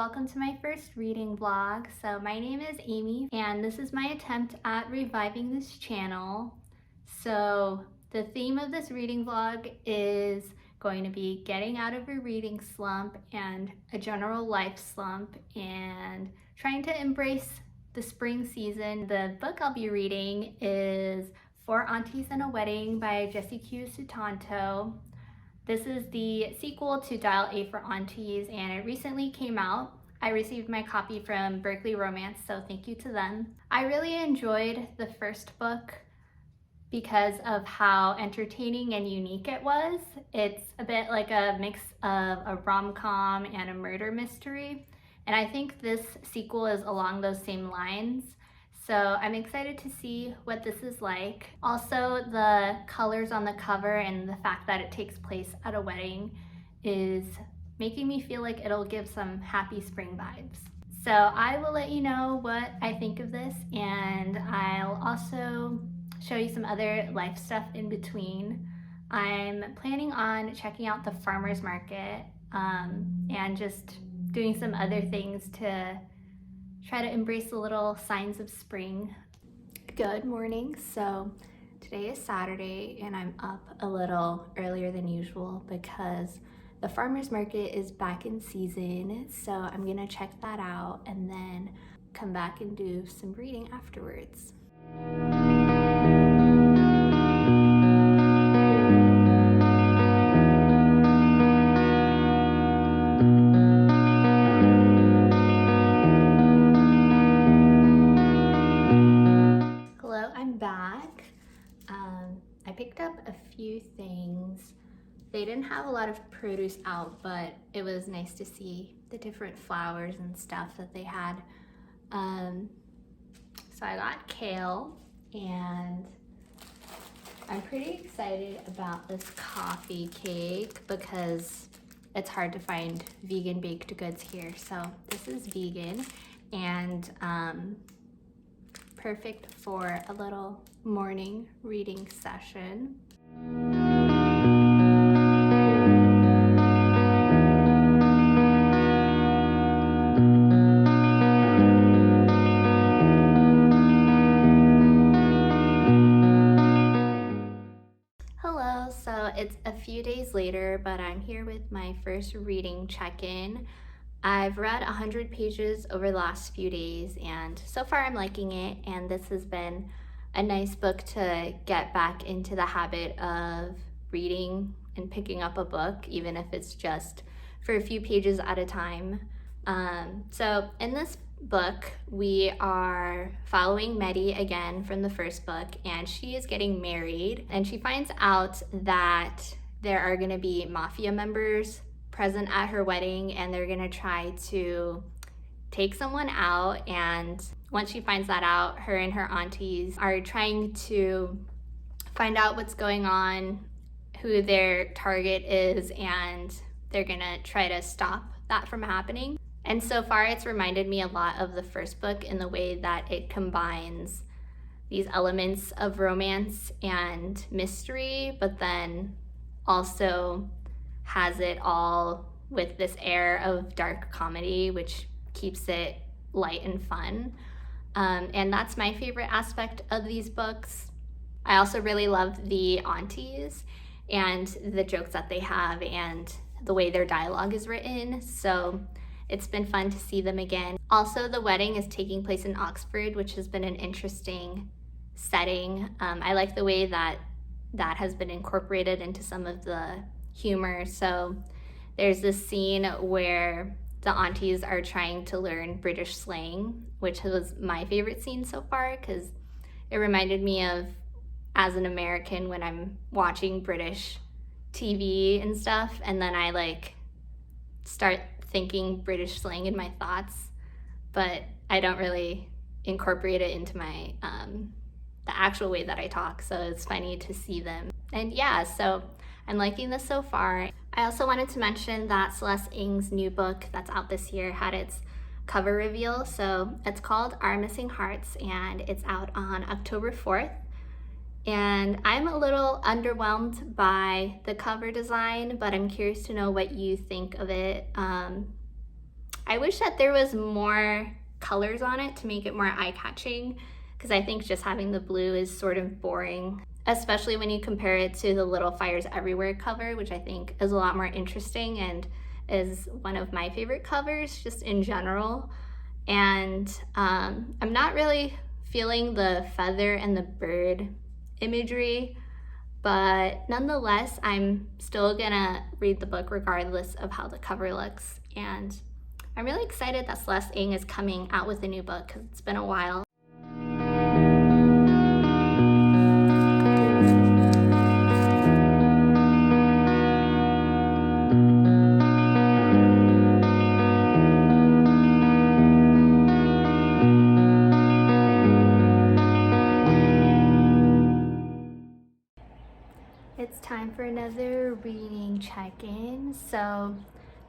welcome to my first reading vlog. So my name is Amy and this is my attempt at reviving this channel. So the theme of this reading vlog is going to be getting out of a reading slump and a general life slump and trying to embrace the spring season. The book I'll be reading is For Aunties and a Wedding by Jesse Q. Sutanto. This is the sequel to Dial A for Aunties, and it recently came out. I received my copy from Berkeley Romance, so thank you to them. I really enjoyed the first book because of how entertaining and unique it was. It's a bit like a mix of a rom-com and a murder mystery, and I think this sequel is along those same lines. So I'm excited to see what this is like. Also, the colors on the cover and the fact that it takes place at a wedding is making me feel like it'll give some happy spring vibes. So I will let you know what I think of this, and I'll also show you some other life stuff in between. I'm planning on checking out the farmer's market and just doing some other things to try to embrace the little signs of spring. Good morning. So today is Saturday and I'm up a little earlier than usual because the farmer's market is back in season. So I'm gonna check that out and then come back and do some reading afterwards. I'm back. I picked up a few things. They didn't have a lot of produce out, but it was nice to see the different flowers and stuff that they had. So I got kale, and I'm pretty excited about this coffee cake because it's hard to find vegan baked goods here. So this is vegan and perfect for a little morning reading session. Hello, so it's a few days later, but I'm here with my first reading check-in. I've read 100 pages over the last few days, and so far I'm liking it, and this has been a nice book to get back into the habit of reading and picking up a book, even if it's just for a few pages at a time. So in this book, we are following Medi again from the first book, and she is getting married, and she finds out that there are going to be mafia members present at her wedding, and they're gonna try to take someone out. And once she finds that out, her and her aunties are trying to find out what's going on, who their target is, and they're gonna try to stop that from happening. And so far it's reminded me a lot of the first book in the way that it combines these elements of romance and mystery, but then also has it all with this air of dark comedy, which keeps it light and fun. And that's my favorite aspect of these books. I also really love the aunties and the jokes that they have and the way their dialogue is written. So it's been fun to see them again. Also, the wedding is taking place in Oxford, which has been an interesting setting. I like the way that that has been incorporated into some of the humor. So there's this scene where the aunties are trying to learn British slang, which was my favorite scene so far because it reminded me of, as an American, when I'm watching British TV and stuff, and then I like start thinking British slang in my thoughts, but I don't really incorporate it into my the actual way that I talk. So it's funny to see them. And yeah, so I'm liking this so far. I also wanted to mention that Celeste Ng's new book that's out this year had its cover reveal. So it's called Our Missing Hearts, and it's out on October 4th. And I'm a little underwhelmed by the cover design, but I'm curious to know what you think of it. I wish that there was more colors on it to make it more eye-catching, because I think just having the blue is sort of boring, especially when you compare it to the Little Fires Everywhere cover, which I think is a lot more interesting and is one of my favorite covers just in general. And I'm not really feeling the feather and the bird imagery, but nonetheless, I'm still gonna read the book regardless of how the cover looks. And I'm really excited that Celeste Ng is coming out with a new book because it's been a while. It's time for another reading check-in. So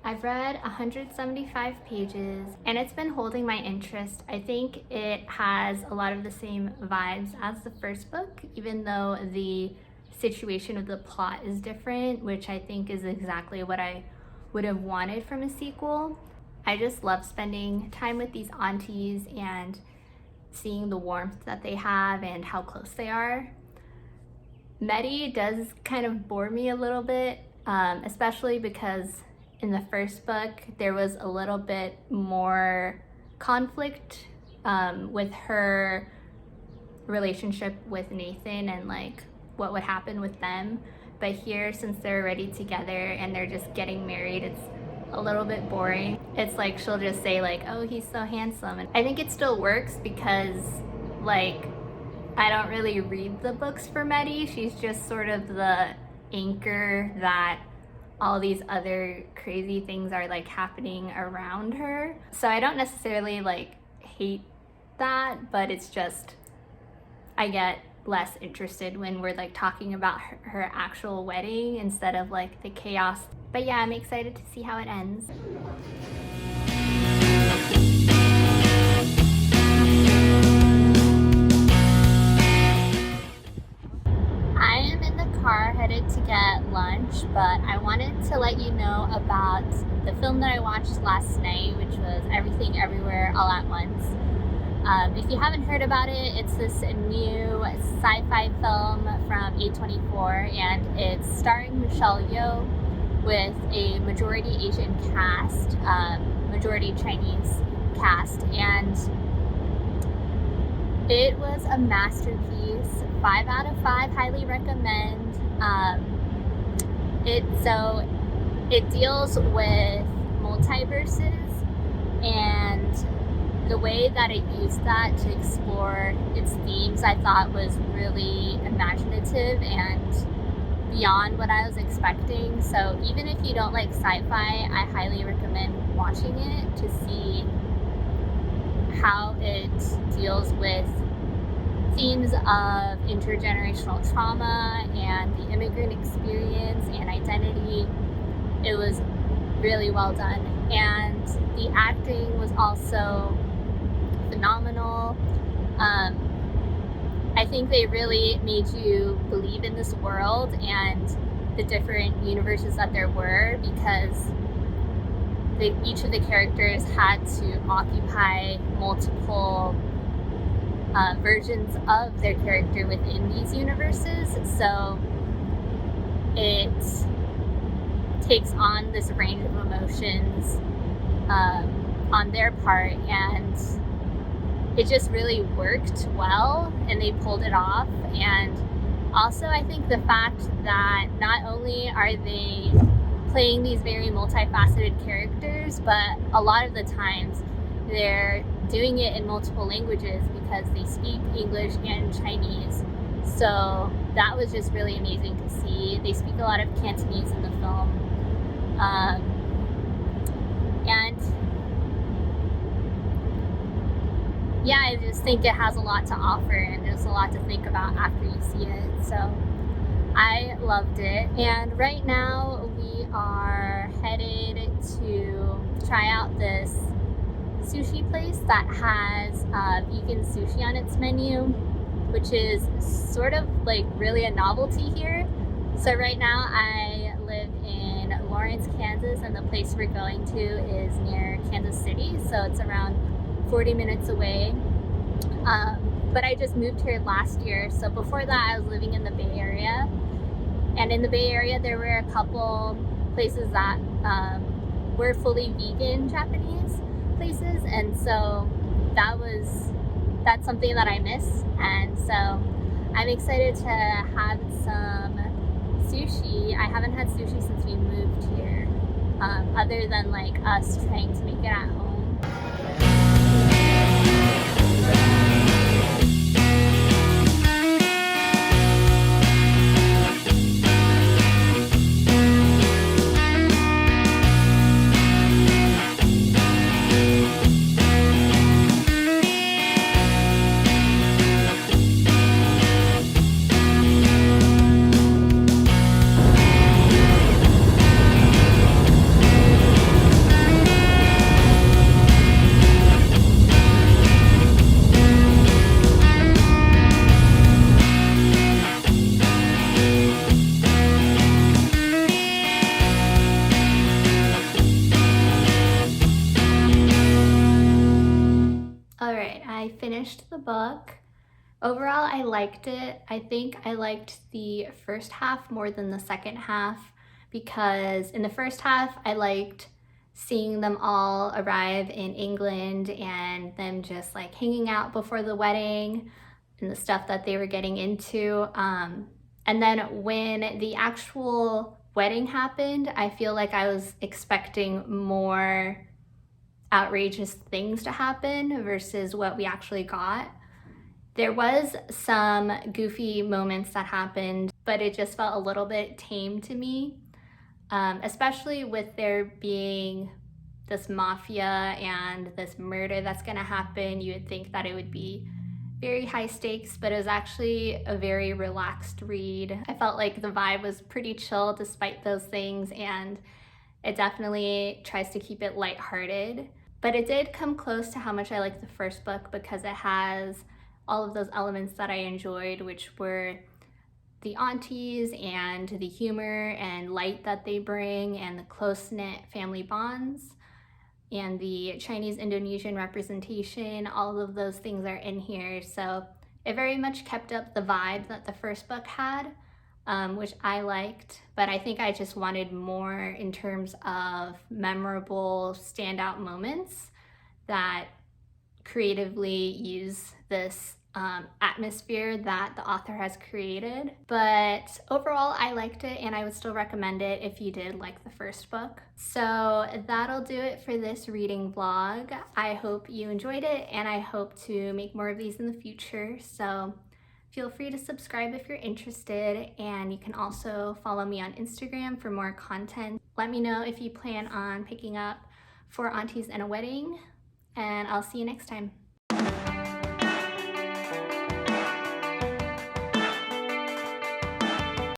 I've read 175 pages and it's been holding my interest. I think it has a lot of the same vibes as the first book, even though the situation of the plot is different, which I think is exactly what I would have wanted from a sequel. I just love spending time with these aunties and seeing the warmth that they have and how close they are. Medi does kind of bore me a little bit, especially because in the first book there was a little bit more conflict with her relationship with Nathan and like what would happen with them. But here, since they're already together and they're just getting married, it's a little bit boring. It's like she'll just say like, oh, he's so handsome. And I think it still works because like I don't really read the books for Medi. She's just sort of the anchor that all these other crazy things are like happening around her. So I don't necessarily like hate that, but it's just I get less interested when we're like talking about her actual wedding instead of like the chaos. But yeah, I'm excited to see how it ends. I am in the car headed to get lunch, but I wanted to let you know about the film that I watched last night, which was Everything Everywhere All at Once. If you haven't heard about it, it's this new sci-fi film from A24, and it's starring Michelle Yeoh with a majority Asian cast, majority Chinese cast, and it was a masterpiece. 5 out of 5, highly recommend. It deals with multiverses, and the way that it used that to explore its themes I thought was really imaginative and beyond what I was expecting. So even if you don't like sci-fi, I highly recommend watching it to see how it deals with themes of intergenerational trauma and the immigrant experience and identity. It was really well done, and the acting was also phenomenal. I think they really made you believe in this world and the different universes that there were, because each of the characters had to occupy multiple versions of their character within these universes. So it takes on this range of emotions on their part, and it just really worked well and they pulled it off. And also I think the fact that not only are they playing these very multifaceted characters, but a lot of the times they're doing it in multiple languages because they speak English and Chinese. So that was just really amazing to see. They speak a lot of Cantonese in the film. And yeah, I just think it has a lot to offer and there's a lot to think about after you see it. So I loved it. And right now we are headed to try out this sushi place that has vegan sushi on its menu, which is sort of like really a novelty here. So right now I live in Lawrence, Kansas, and the place we're going to is near Kansas City, so it's around 40 minutes away. But I just moved here last year, so before that I was living in the Bay Area. And in the Bay Area there were a couple places that were fully vegan Japanese places, and so that's something that I miss. And so I'm excited to have some sushi. I haven't had sushi since we moved here, other than like us trying to make it at home. Alright, I finished the book. Overall, I liked it. I think I liked the first half more than the second half, because in the first half, I liked seeing them all arrive in England and them just like hanging out before the wedding and the stuff that they were getting into. And then when the actual wedding happened, I feel like I was expecting more outrageous things to happen versus what we actually got. There was some goofy moments that happened, but it just felt a little bit tame to me, especially with there being this mafia and this murder that's gonna happen. You would think that it would be very high stakes, but it was actually a very relaxed read. I felt like the vibe was pretty chill despite those things, and it definitely tries to keep it lighthearted. But it did come close to how much I liked the first book, because it has all of those elements that I enjoyed, which were the aunties and the humor and light that they bring and the close-knit family bonds and the Chinese-Indonesian representation. All of those things are in here. So it very much kept up the vibe that the first book had, which I liked, but I think I just wanted more in terms of memorable standout moments that creatively use this atmosphere that the author has created. But overall, I liked it, and I would still recommend it if you did like the first book. So that'll do it for this reading vlog. I hope you enjoyed it, and I hope to make more of these in the future. So feel free to subscribe if you're interested, and you can also follow me on Instagram for more content. Let me know if you plan on picking up 4 Aunties and a Wedding, and I'll see you next time.